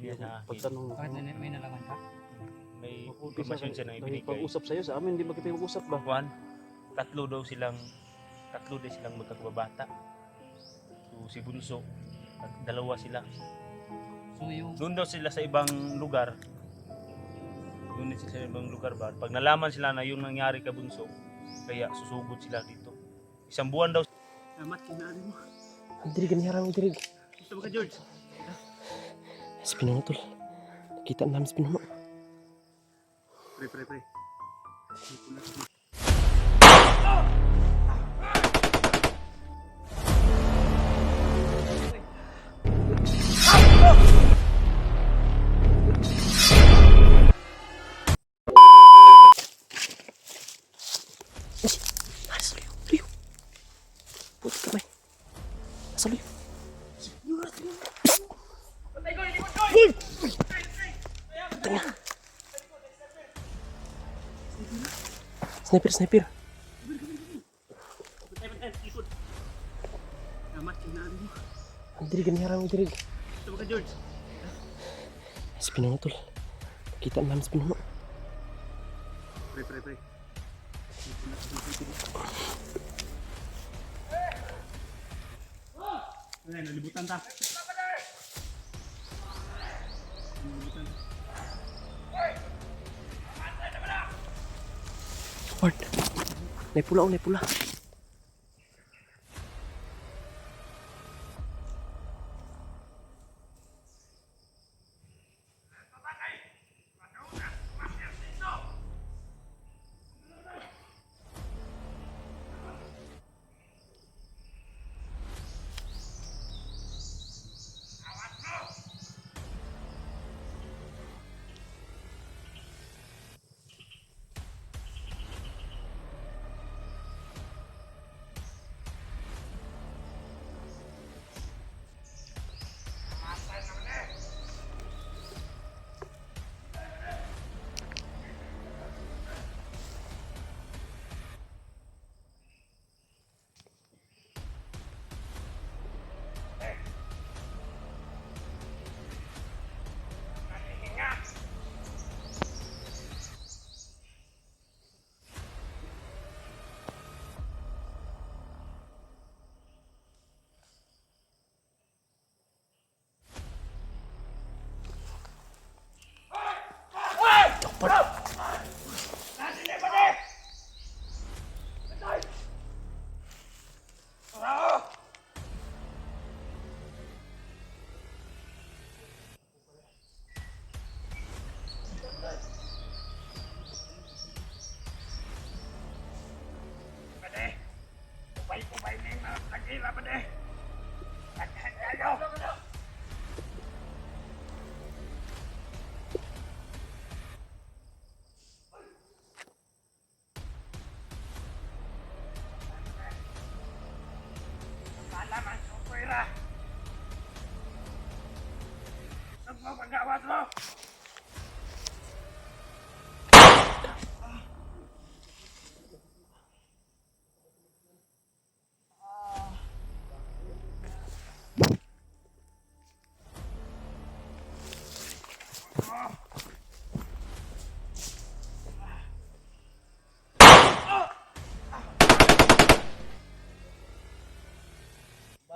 Hindi na Pagtanong, Bakit may nalaman ka? may impormasyon siya na ibinigay. pag-usap sa'yo, sa amin, di ba kita mag-usap ba? Juan, tatlo daw silang magkakababata. So si Bunso, at dalawa sila. So yung Doon daw sila sa ibang lugar. Doon din sila sa ibang lugar ba? Pag nalaman sila na yung nangyari kay Bunso, kaya susugod sila dito. Isang buwan daw. Salamat, kinaan mo. Ang dirig, ang harang, ang dirig. Gusto mo ka, George? Si Pinuno, tol. Nakita namin si Pinuno. Pre. Nasa Leo, Leo. Puti kamay. Nasa Leo. Sniper. Salamat, kinaan mo. Ang dirig, ang harang, ang dirig. Gusto mo ka, George? Si Pinuno, tol. Nakita namin si Pinuno. Pre. Ay, nalibutan ta. Ward. Naipula, naipula.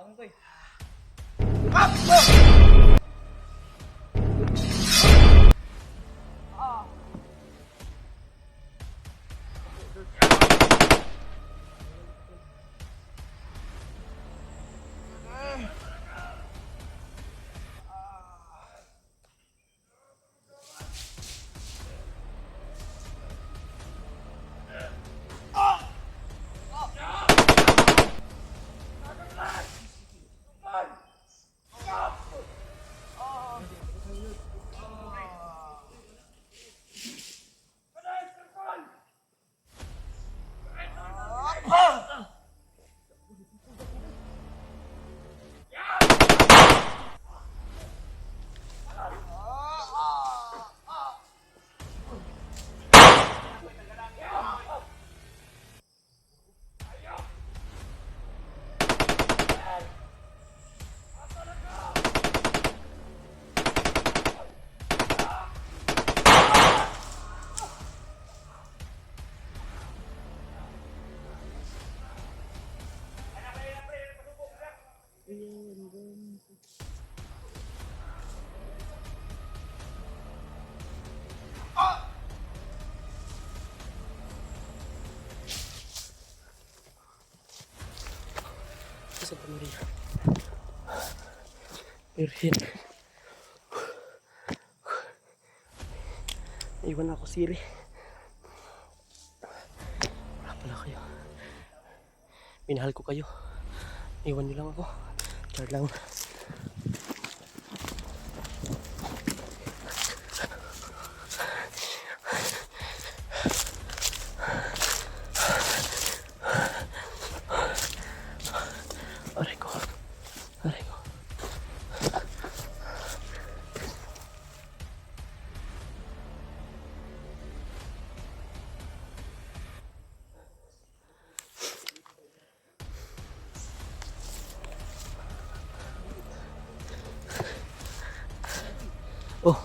Bangun, Koy. Santa Maria. Virgin. Iwan ako siri. Wala pala kayo. Minahal ko kayo. Iwan niyo lang ako. Char lang. Aray ko. Aray ko. Oh.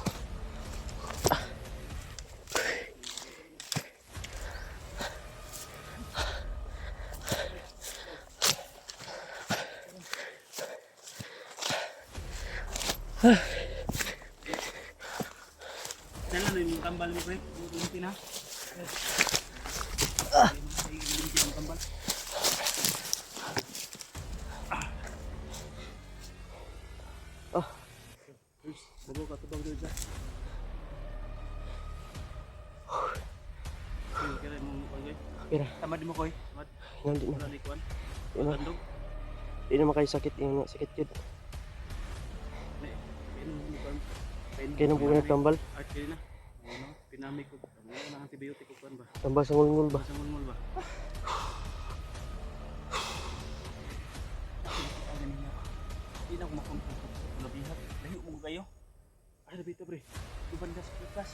Dala na yung kambal mo, pre. Unti na. Yung kambal. Oh. Bago ka tubang doon dyan. Kira mo mo koy. Kira. Tamad mo koy. Tamad. Hindi na. Wala ni kuan. Yun na. Tandog. Hindi naman kayo sakit. Yun na. Sakit yun. Kaya nang pumunod tambal. Art kaya na. Ano? Pinamig ko. Ano? Ang antibiotic ko kuan ba? Tambal sa ngulngul ba? Sa mulmul ba? Hindi na ako makumpulso. Labihat. Layo mo kayo. Ay, labita pre. Duban ka sa pikas.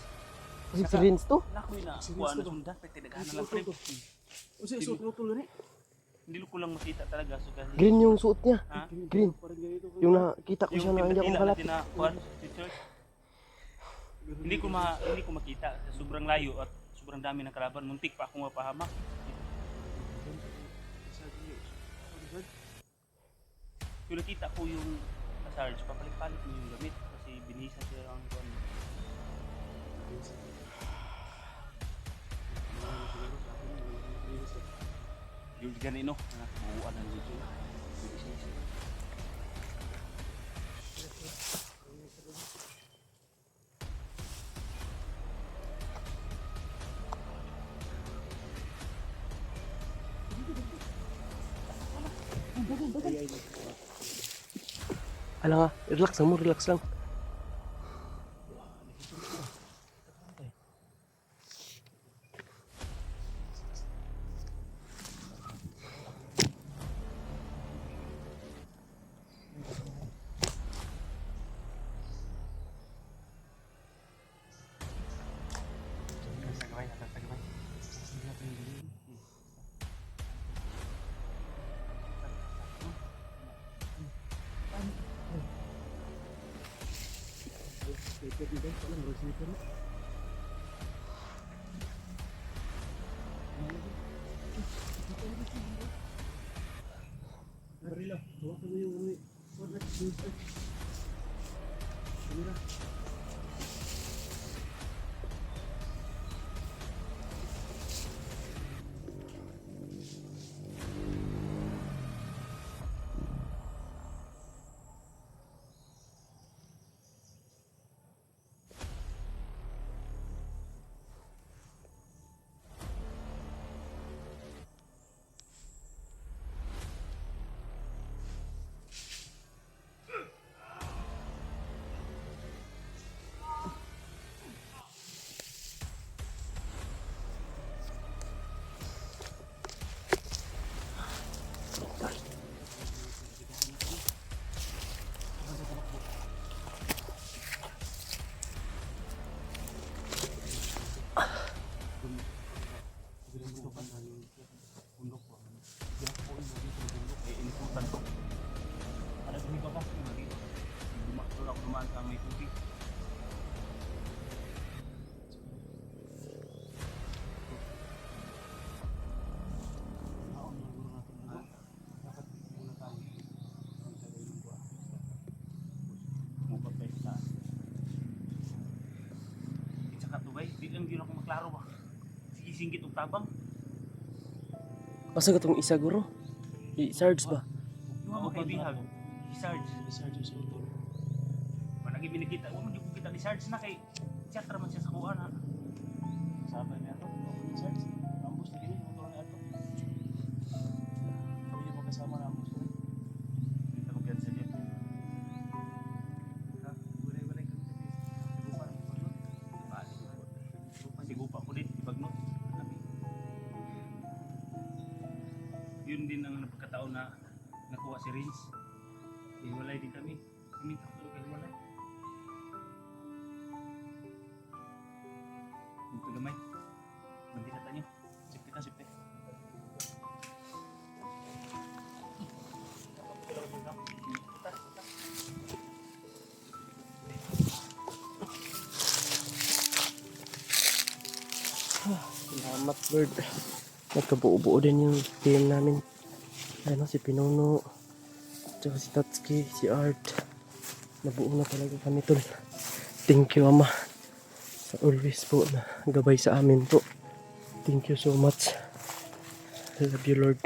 Kasi si Vince to? Nakoy na. Kuha na sundan. Pwede naghahanap lang pre. Usa, suot mo tulo ni. Hindi ko lang makita talaga. So, kasi, Green yung suot niya. ha? Green. Parang ganito. Yung nakita ko siya na hindi akong kalapit. Na, kuhan, pictures. Hindi ko makita. Sobrang layo at sobrang dami ng kalaban. Muntik pa akong mapahamak. Pero nakita ko yung Sarge, papalit-palit mo yung gamit kasi binisan siya ang kuhan. Yung ganino, buuan na dito. Alam nga, relax lang mo, relax lang. Dumaan sa may tubig. Di lang ako maklaro ba. Sige singgit og tabang. Basta itong isa guro. I-Sarge ba? Duha okay bihag. Sarge. Sarge sa utol. Managi binikita, wa man gyud kita ni Sarge na kay chat ra man siya sa kuha na. Sabay niya to. Sarge. Ambos na gini motor na ato. Kami yung magkasama na ambos na. Dito ko piyansa dyan. Walay kami sa Sigupa na ibagnot. Sigupa ko din, ibagnot. Yun din ang napagkataon na nakuha si Rins. Hiwalay din kami. Kami tatlo kayo hiwalay. Ito gamay. Nanti na tayo. Sipit na sipit. Salamat, Bird. Nagkabuo-buo din yung team namin. Ano, si Pinuno, tsaka si Tatsuki, si Art. Nabuo na talaga kami, tol. Thank you, Ama. Sa always po na gabay sa amin po. Thank you so much. I love you, Lord.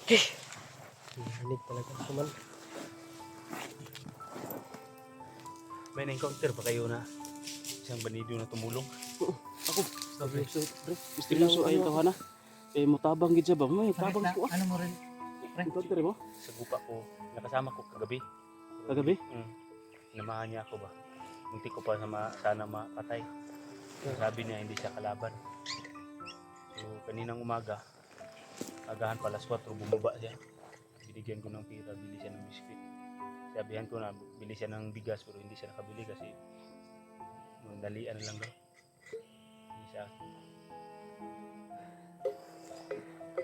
Okay. Narinig talaga ako man. May na-encounter pa kayo na isang banido na tumulong? Ako. Okay. Seryoso kayo tawa na. Eh, mutabang gid siya ba? May tabang ko ah. Ano mo rin? Encounter mo? Sa gupa ko, nakasama ko kagabi. Kagabi? Namahan niya ako ba? Muntik ko pa sana mapatay. Sabi niya hindi siya kalaban. So kaninang umaga, agahan pala 4, bumaba siya. Binigyan ko ng pira, bili siya ng biskuit. Sabihan ko na bili siya ng bigas pero hindi siya nakabili kasi dalian na lang daw. Hindi siya.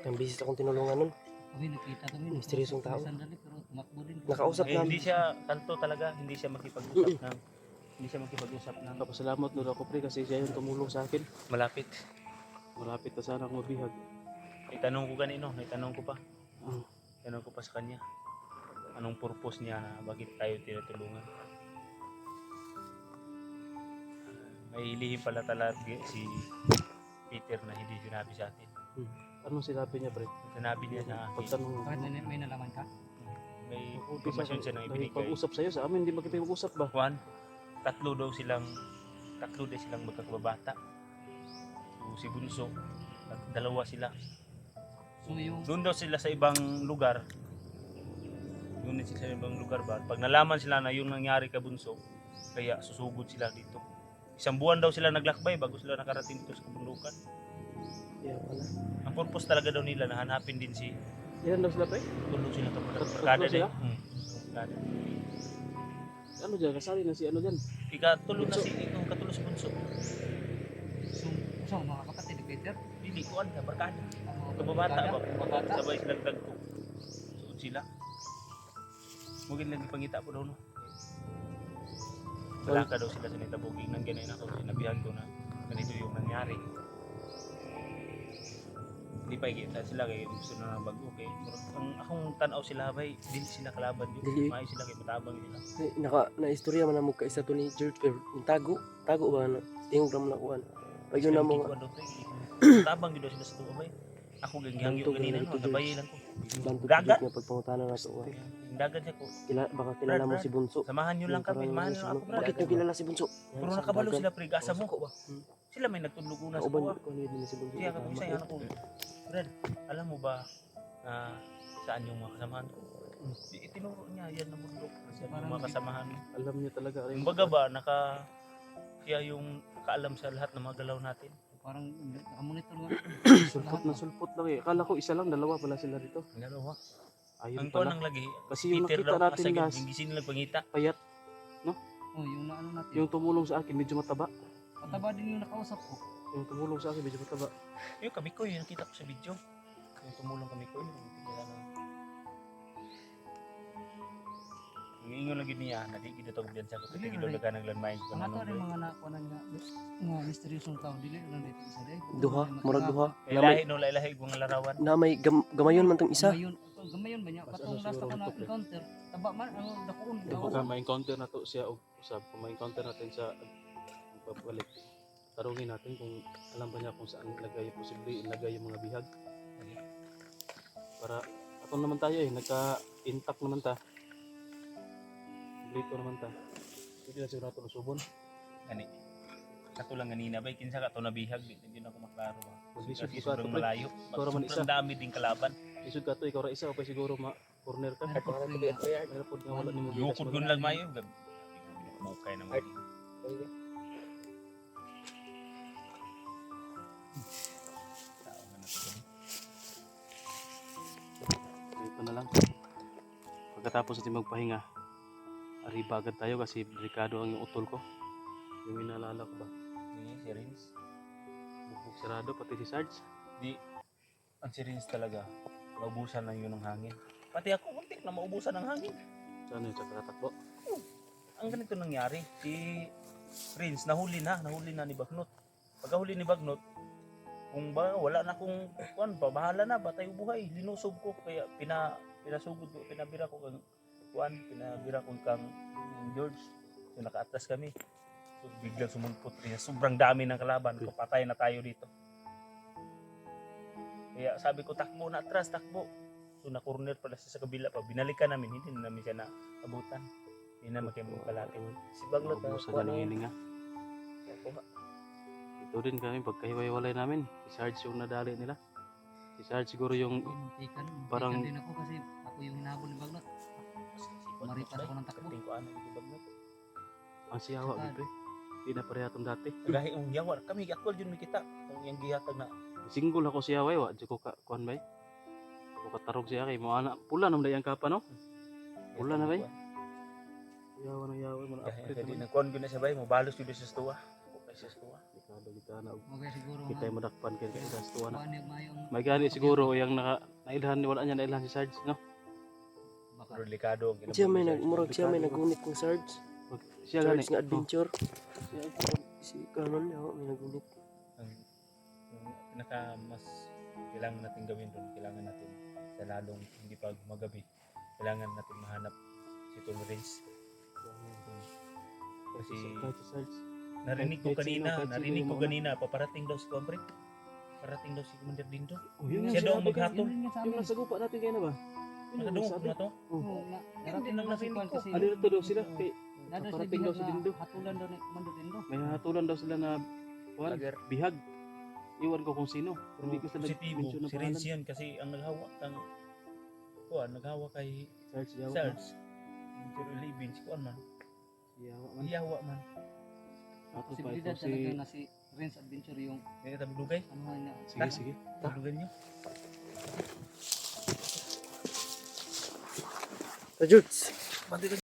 Ang bisis akong tinulungan nun. Kami nakita kami. Misteryosong tao. Sandali pero tumakbo din. Nakausap namin. Hindi siya tanto talaga, hindi siya makipag-usap ng Kapasalamat nun ako pre kasi siya yung tumulong sa akin. malapit. Malapit na sana akong mabihag. Itanong ko kanino, itanong ko pa. Mm. Tanong ko pa sa kanya. Anong purpose niya na bakit tayo tinutulungan? May lihim pala talaga si Peter na hindi sinabi sa atin. Anong sinabi niya pre? Sinabi niya sa akin, Pagtanong Bakit may nalaman ka? may informasyon siya na ibinigay. Pag-usap sa'yo, sa amin hindi makipag-usap ba? Juan, tatlo daw silang magkakababata. So si Bunso, at dalawa sila. So yung Doon daw sila sa ibang lugar. Doon din sila sa ibang lugar ba? Pag nalaman sila na yung nangyari kay Bunso, kaya susugod sila dito. Isang buwan daw sila naglakbay bago sila nakarating dito sa kabundukan. Yeah, pala. Ang purpose talaga daw nila na hanapin din si Ilan daw sila pre? tulog sila Tatlo barkada din. sila? Barkada. Ano dyan? Kasali na si ano dyan? Ikatulog na si itong katulog si Bunso. so mga kapatid ni Peter, Dili ko na barkada. ang mga Kababata ba? Kababata. Sabay silang dagko. Suod sila. Mungkin lagi pangita po daw no. Wala ka daw sila sa nitabuging nang ganay na ako. Sinabihan ko na ganito yung nangyari. Hindi pa ikita sila kay gusto na bago kay ang akong tanaw sila bay dili sila kalaban Dili. yun. May sila kay matabang sila. Na-istorya man na mo ka isa to ni George pero yung tago ba na? Tingog na mo na kuhan. Pag yun na mo nga. Matabang gid daw sila sa tuwa bay. Ako gangihangyo Bantog kanina na no, dito, nabay lang ko. Bantog Dagat. na pagpangutanan na to. Yung dagat siya ko. Baka kilala mo Brad, si Bunso. Samahan niyo lang kami, samahan niyo lang ako. Brad. Bakit nyo kilala si Bunso? Puro nakabalo sila pre, gasa mo. Sila may nagtulog una sa Kauban kuha. ko ano yun si Bunso. Kaya kapag sa'yo ako, Brad, alam mo ba na saan yung mga kasamahan ko? Itinuro niya, yan na bundok. Saan yung mga kasamahan mo? Alam niya talaga. Kumbaga ba, siya yung kaalam sa lahat ng mga galaw natin. parang naka-monitor mo. Sulpot lang eh. Akala ko isa lang, dalawa pala sila dito. Dalawa. Ayun Ang kuha pala. ng lagi, Kasi yung Peter nakita daw, natin kasagin, last, yung gisin nila pangita. payat, Oh, yung naano natin. yung tumulong sa akin, medyo mataba. Mataba din yung nakausap ko. Yung tumulong sa akin, medyo mataba. Yung kami ko, yung nakita ko sa video. Yung tumulong kami ko, yung Ingon lagi niya, na di gid tog diyan sa ko Dili gid na daga naglanmay ko Mga to rin nanon. mga nakuha nga misteryosong tao dili lang dito sa day. Duha, murag duha. Lahi no lahi kung larawan. Na may gamayon man tong isa. Gamayon ba niya? Mas Katong ano last siguro ako na ang tukli? encounter. Taba man ang dakuon. Baka ma-encounter na to siya og usab. Kung ma-encounter natin sa pagbalik. Tarungin natin kung alam ba niya kung saan ilagay, posible ilagay yung mga bihag. Para aton naman tayo nagka-intact naman ta. Dito naman ta. Hindi na siguro natin usubon. Gani. Kato lang ganina bay kinsa ka to nabihag di na ako maklaro. Mag-isip Kasi ka, sobrang pre. malayo. Ikaw raman Sobrang isa. dami din kalaban. Isud ka to, ikaw ra isa o pa siguro ma-corner ka. Ano po, pre, Pero pud nga wala nimo Yukod gun lang mayo. Bukay na mo. Tao na to. Ito na lang. Pagkatapos natin magpahinga, ariba agad tayo kasi delikado ang utol ko. Yung inaalala ko ba? Ni si Rins. Bugbog sarado, pati si Sarge. Di ang si Rins talaga. Maubusan lang yun ng hangin. Pati ako muntik na maubusan ng hangin. Saan yun? Sa katatakbo? Ang ganito nangyari, si Prince nahuli na ni Bagnot. Pagkahuli ni Bagnot, kung ba wala na akong kuan, bahala na batay buhay, linusog ko kaya pinasugod ko, pinabira ko kang kuan, pinabira ko kang George. So nakaatras kami. So biglang sumulpot rin. Sobrang dami ng kalaban, papatay na tayo dito. Kaya sabi ko takbo na atras, takbo. So na-corner pala siya sa kabila pa. Binalikan namin, hindi na namin siya naabutan. Hindi na magkalapit. Si Bagnot na Maubusan na ng hininga. Ito din kami, pagkahiwa-hiwalay namin. Si Sarge yung nadali nila. Si Sarge siguro yung Muntikan Parang- din ako kasi ako yung hinabol ni Bagnot. Maripas ako ng takbo. Kating ko ano ni Bagnot. ang siyawa, bebe. Hindi na parehitong dati. Gahi ang yawa kami actual jud mikita kung yang gihatag na Single ako siya, wa. Di ko ka, kuhan ba? Ko katarog siya kay mo ana. Pula naman dayang kapa, no? Wala na ba? Yawa na yawa mo na Gahi upgrade kadi naman. na kon gyud na siya bay mo balos jud sa tuwa. Okay sa tuwa. Ikado kita na. Okay siguro Kita yung madakpan kay sa tuwa na. kuha niya mayong May gani siguro yung nailhan ni wala niya nailhan si Sarge, no? baka. Pero delikado ang ginabuhat Siya may ni nag Sarge. murag siya may nagunit ng Sarge. Siya gani. Sarge nga adventure. Si kanon niya may nagunit. Ang pinaka mas kailangan natin gawin doon, kailangan natin sa lalong hindi pa magabi, kailangan natin mahanap si Tolerance. Kasi Kahit si Sarge. narinig ko kahit sino, kanina, kahit sino narinig yung ko mga- kanina, paparating daw si Combre. Parating daw si Commander Dindo. Oh, yun Siya yung daw sinabi ka. maghatol. Yun yung sa Yung amin. nasa gupa natin kayo na ba? Yun yung Nakadungog sabi. na to. Oo, na- Hindi narating lang daw si narinig Kwan ko. kasi Ano ito daw sila? Kay, nado sa parating daw si Dindo. hatulan daw ni Commander Dindo. may hatulan daw sila na kuhan, Lager. bihag. Iwan ko kung sino. Hindi ko sila Positibo, nag-mention na si pangalan. Renz yan kasi ang naghawa kang naghawa kay Sarge yawa. Sarge. Pero libin si Kuan man. Yawa man. Iyawa man. Ato pa ito Posibilidad si... talaga na si Renz Adventure yung Kaya tabi dugay. ano niya. Sige, sige. Tabi niyo. Tajuts. Pati